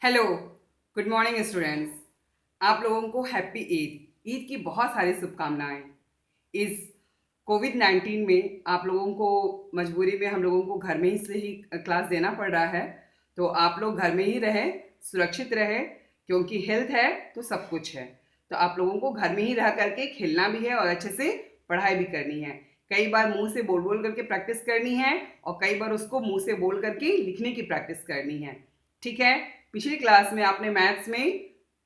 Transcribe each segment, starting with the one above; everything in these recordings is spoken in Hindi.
Hello, good morning students. आप लोगों को हैप्पी ईद की बहुत सारी शुभकामनाएं। इस कोविड-19 में आप लोगों को मजबूरी में हम लोगों को घर में ही से ही क्लास देना पड़ रहा है। तो आप लोग घर में ही रहें, सुरक्षित रहें, क्योंकि हेल्थ है तो सब कुछ है। तो आप लोगों को घर में ही रह करके खेलना भी है और अच्छे से पढ़ाई भी करनी है। कई बार मुंह से बोल बोल करके प्रैक्टिस करनी है और कई बार उसको मुंह से बोल करके लिखने की प्रैक्टिस करनी है। ठीक है। पिछली क्लास में आपने मैथ्स में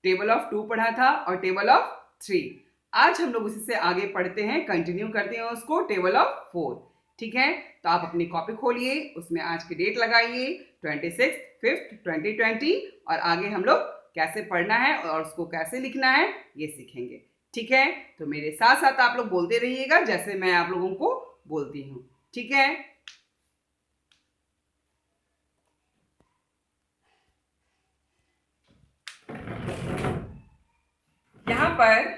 टेबल ऑफ 2 पढ़ा था और टेबल ऑफ 3। आज हम लोग उसी से आगे पढ़ते हैं, कंटिन्यू करते हैं उसको, टेबल ऑफ 4। ठीक है। तो आप अपनी कॉपी खोलिए, उसमें आज की डेट लगाइए 26/5/2020 और आगे हम लोग कैसे पढ़ना है और उसको कैसे लिखना है ये सीखेंगे। ठीक है। तो मेरे साथ साथ आप लोग बोलते रहिएगा जैसे मैं आप लोगों को बोलती हूँ। ठीक है। यहाँ पर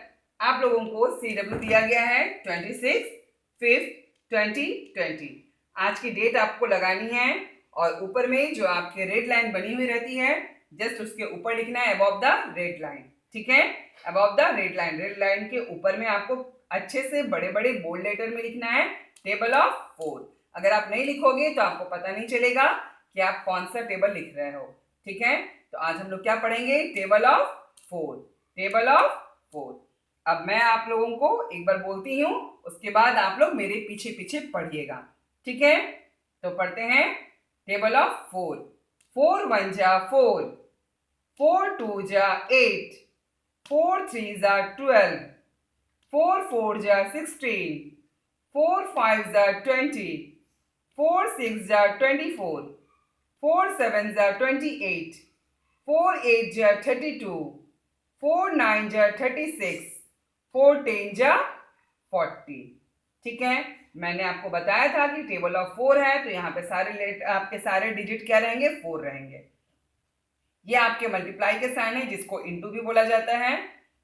आप लोगों को CW दिया गया है 26/5/2020। आज की डेट आपको लगानी है और ऊपर में जो आपके रेड लाइन बनी हुई रहती है जस्ट उसके ऊपर लिखना है अबव द रेड लाइन। ठीक है। Above the red line, red line के ऊपर में आपको अच्छे से बड़े बड़े बोल्ड लेटर में लिखना है टेबल ऑफ 4। अगर आप नहीं लिखोगे तो आपको पता नहीं चलेगा कि आप कौन सा टेबल लिख रहे हो। ठीक है। तो आज हम लोग क्या पढ़ेंगे, टेबल ऑफ 4। Table of 4। अब मैं आप लोगों को एक बार बोलती हूँ, उसके बाद आप लोग मेरे पीछे पीछे पढ़िएगा। ठीक है। तो पढ़ते हैं टेबल ऑफ 4। 4 1 जा 4, 4 2 जा 8, 4 3 जा 12, 4 4 जा 16, 4 5 जा 20, 4 6 जा 24, 4 7 जा 28, 4 8 जा 32, 4 9 जा 36, 4 10 जा 40। ठीक है। मैंने आपको बताया था कि टेबल ऑफ 4 है तो यहाँ पे आपके सारे डिजिट क्या रहेंगे, 4 रहेंगे। ये आपके मल्टीप्लाई के साइन है जिसको इनटू भी बोला जाता है।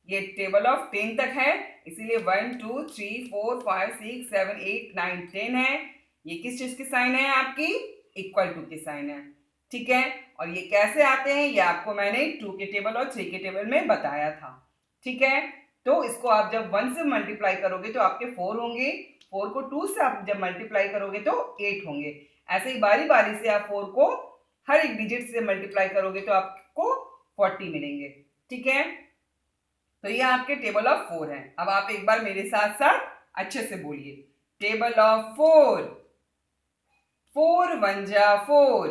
ये टेबल ऑफ 10 तक है, इसीलिए 1 2 3 4 5 6 7 8 9 10 है। ये किस चीज की साइन है, आपकी इक्वल टू की साइन है। ठीक है। और ये कैसे आते हैं ये आपको मैंने 2 के टेबल और 3 के टेबल में बताया था। ठीक है। तो इसको आप जब 1 से मल्टीप्लाई करोगे तो आपके 4 होंगे, 4 को 2 से आप जब मल्टीप्लाई करोगे तो 8 होंगे। ऐसे ही बारी बारी से आप 4 को हर एक डिजिट से मल्टीप्लाई करोगे तो आपको 40 मिलेंगे। ठीक है। तो ये आपके टेबल ऑफ 4 है। अब आप एक बार मेरे साथ साथ अच्छे से बोलिए, टेबल ऑफ 4। 4 1 जा 4,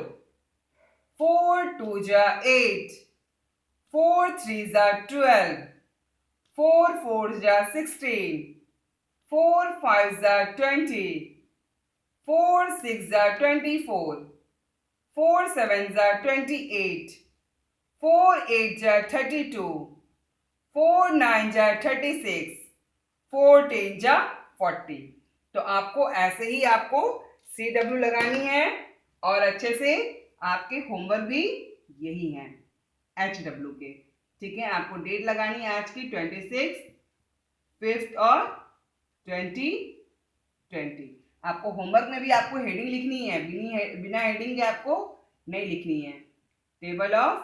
4 2 जा 8, 4 3 जा 12, 4 4 जा 16, 4 5 जा 20, 4 6 जा 24, 4 7 जा 28, 4 8 जा 32, 4 9 जा 36, 4 10 जा 40। तो आपको ऐसे ही आपको CW लगानी है और अच्छे से आपके होमवर्क भी यही हैं HW के। ठीक है। आपको डेट लगानी है आज की 26/5 और 2020। आपको होमवर्क में भी आपको हेडिंग लिखनी है, बिना हेडिंग के आपको नहीं लिखनी है। टेबल ऑफ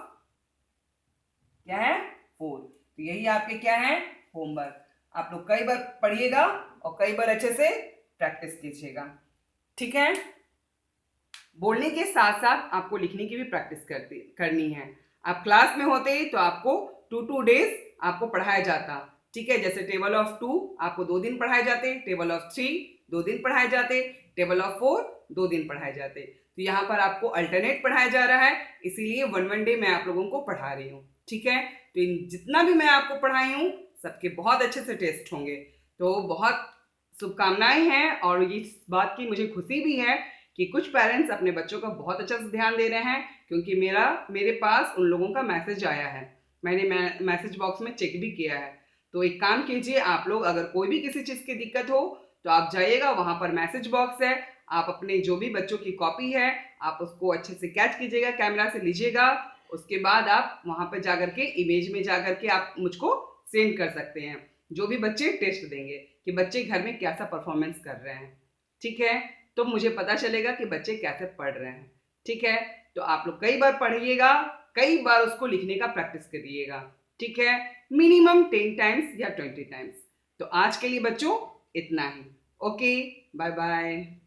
क्या है, 4। तो यही आपके क्या है, होमवर्क। आप लोग कई बार पढ़िएगा और कई बार अच्छे से प्रैक्टिस कीजिएगा। ठीक है। बोलने के साथ साथ आपको लिखने की भी प्रैक्टिस करनी है। आप क्लास में होते तो आपको 2 डेज आपको पढ़ाया जाता। ठीक है। जैसे टेबल ऑफ 2 आपको 2 दिन पढ़ाए जाते, टेबल ऑफ 3 2 दिन पढ़ाए जाते, टेबल ऑफ 4 2 दिन पढ़ाए जाते। तो यहाँ पर आपको अल्टरनेट पढ़ाया जा रहा है, इसीलिए 1 डे मैं आप लोगों को पढ़ा रही हूँ। ठीक है। तो जितना भी मैं आपको पढ़ाई हूँ सबके बहुत अच्छे से टेस्ट होंगे। तो बहुत शुभकामनाएं हैं और इस बात की मुझे खुशी भी है कि कुछ पेरेंट्स अपने बच्चों का बहुत अच्छा से ध्यान दे रहे हैं, क्योंकि मेरे पास उन लोगों का मैसेज आया है। मैंने मैसेज बॉक्स में चेक भी किया है। तो एक काम कीजिए, आप लोग अगर कोई भी किसी चीज़ की दिक्कत हो तो आप जाइएगा, वहाँ पर मैसेज बॉक्स है, आप अपने जो भी बच्चों की कॉपी है आप उसको अच्छे से कैच कीजिएगा, कैमरा से लीजिएगा। उसके बाद आप वहाँ पर जाकर के इमेज में जाकर के आप मुझको सेंड कर सकते हैं, जो भी बच्चे टेस्ट देंगे कि बच्चे घर में कैसा परफॉर्मेंस कर रहे हैं। ठीक है। तो मुझे पता चलेगा कि बच्चे कैसे पढ़ रहे हैं। ठीक है। तो आप लोग कई बार पढ़िएगा, कई बार उसको लिखने का प्रैक्टिस करिएगा, ठीक है, मिनिमम 10 टाइम्स या 20 टाइम्स। तो आज के लिए बच्चों इतना ही। Okay, bye bye.